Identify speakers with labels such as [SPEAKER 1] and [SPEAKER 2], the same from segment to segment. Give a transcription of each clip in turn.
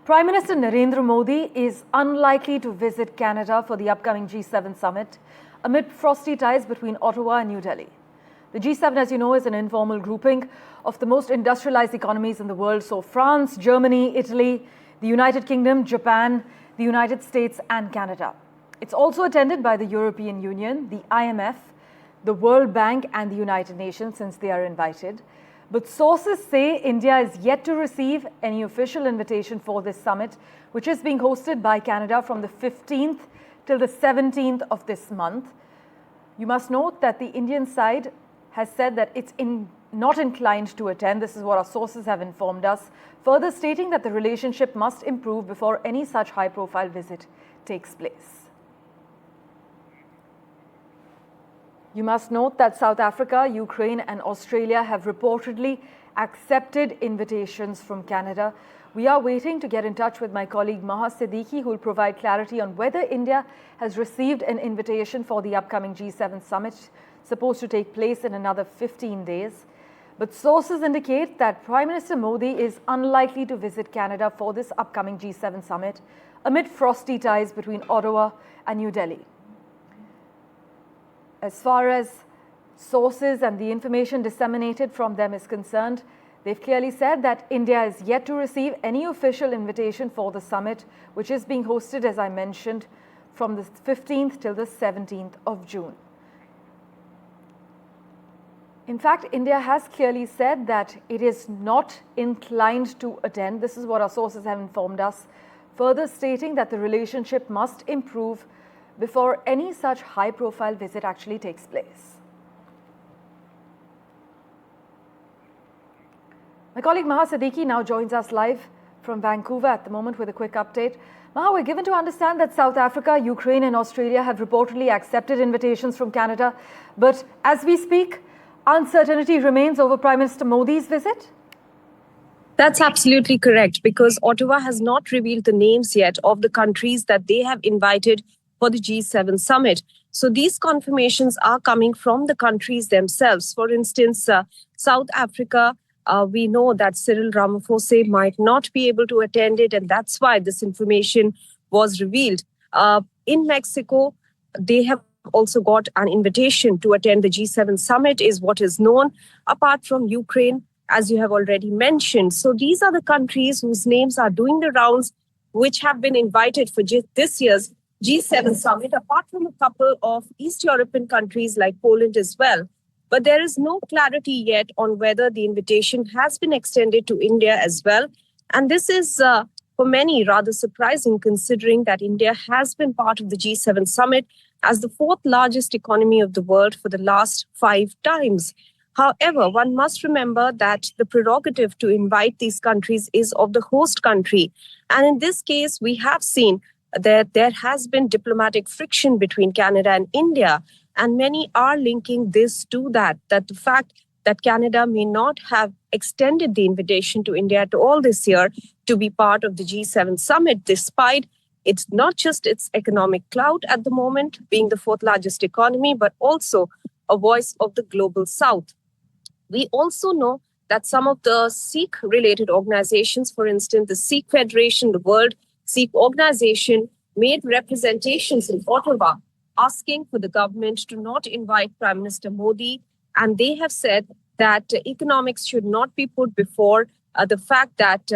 [SPEAKER 1] Prime Minister Narendra Modi is unlikely to visit Canada for the upcoming G7 summit amid frosty ties between Ottawa and New Delhi. The G7, as you know, is an informal grouping of the most industrialized economies in the world. So France, Germany, Italy, the United Kingdom, Japan, the United States and Canada. It's also attended by the European Union, the IMF, the World Bank and the United Nations, since they are invited. But sources say India is yet to receive any official invitation for this summit, which is being hosted by Canada from the 15th till the 17th of this month. You must note that the Indian side has said that it's not inclined to attend. This is what our sources have informed us, further stating that the relationship must improve before any such high-profile visit takes place. You must note that South Africa, Ukraine and Australia have reportedly accepted invitations from Canada. We are waiting to get in touch with my colleague Maha Siddiqui, who will provide clarity on whether India has received an invitation for the upcoming G7 summit, supposed to take place in another 15 days. But sources indicate that Prime Minister Modi is unlikely to visit Canada for this upcoming G7 summit amid frosty ties between Ottawa and New Delhi. As far as sources and the information disseminated from them is concerned, they've clearly said that India is yet to receive any official invitation for the summit, which is being hosted, as I mentioned, from the 15th till the 17th of June. In fact, India has clearly said that it is not inclined to attend. This is what our sources have informed us, further stating that the relationship must improve before any such high-profile visit actually takes place. My colleague Maha Siddiqui now joins us live from Vancouver at the moment with a quick update. Maha, we're given to understand that South Africa, Ukraine and Australia have reportedly accepted invitations from Canada. But as we speak, uncertainty remains over Prime Minister Modi's visit?
[SPEAKER 2] That's absolutely correct, because Ottawa has not revealed the names yet of the countries that they have invited for the G7 summit. So these confirmations are coming from the countries themselves. For instance, South Africa, we know that Cyril Ramaphosa might not be able to attend it, and that's why this information was revealed. In Mexico, they have also got an invitation to attend the G7 summit, is what is known, apart from Ukraine, as you have already mentioned. So these are the countries whose names are doing the rounds, which have been invited for this year's G7 summit, apart from a couple of East European countries like Poland as well. But there is no clarity yet on whether the invitation has been extended to India as well. And this is, for many, rather surprising, considering that India has been part of the G7 summit as the fourth largest economy of the world for the last 5 times. However, one must remember that the prerogative to invite these countries is of the host country. And in this case, we have seen that there has been diplomatic friction between Canada and India. And many are linking this to that the fact that Canada may not have extended the invitation to India at all this year to be part of the G7 summit, despite it's not just its economic clout at the moment, being the fourth largest economy, but also a voice of the global south. We also know that some of the Sikh-related organizations, for instance, the Sikh Federation, the World Sikh Organization, made representations in Ottawa asking for the government to not invite Prime Minister Modi. And they have said that economics should not be put before the fact that,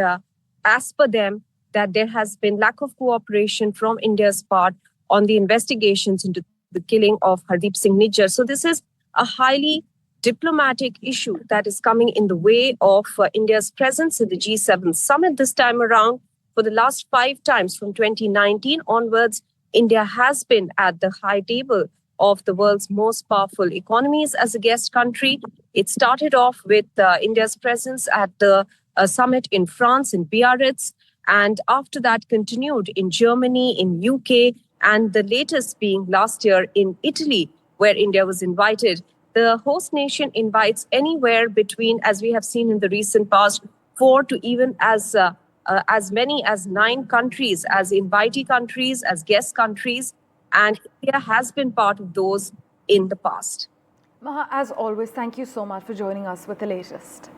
[SPEAKER 2] as per them, that there has been lack of cooperation from India's part on the investigations into the killing of Hardeep Singh Nijjar. So this is a highly diplomatic issue that is coming in the way of India's presence in the G7 summit this time around. For the last 5 times from 2019 onwards, India has been at the high table of the world's most powerful economies as a guest country. It started off with India's presence at the summit in France, in Biarritz, and after that continued in Germany, in UK, and the latest being last year in Italy, where India was invited. The host nation invites anywhere between, as we have seen in the recent past, 4 to even as many as 9 countries as invitee countries, as guest countries, and India has been part of those in the past.
[SPEAKER 1] Maha, as always, thank you so much for joining us with the latest.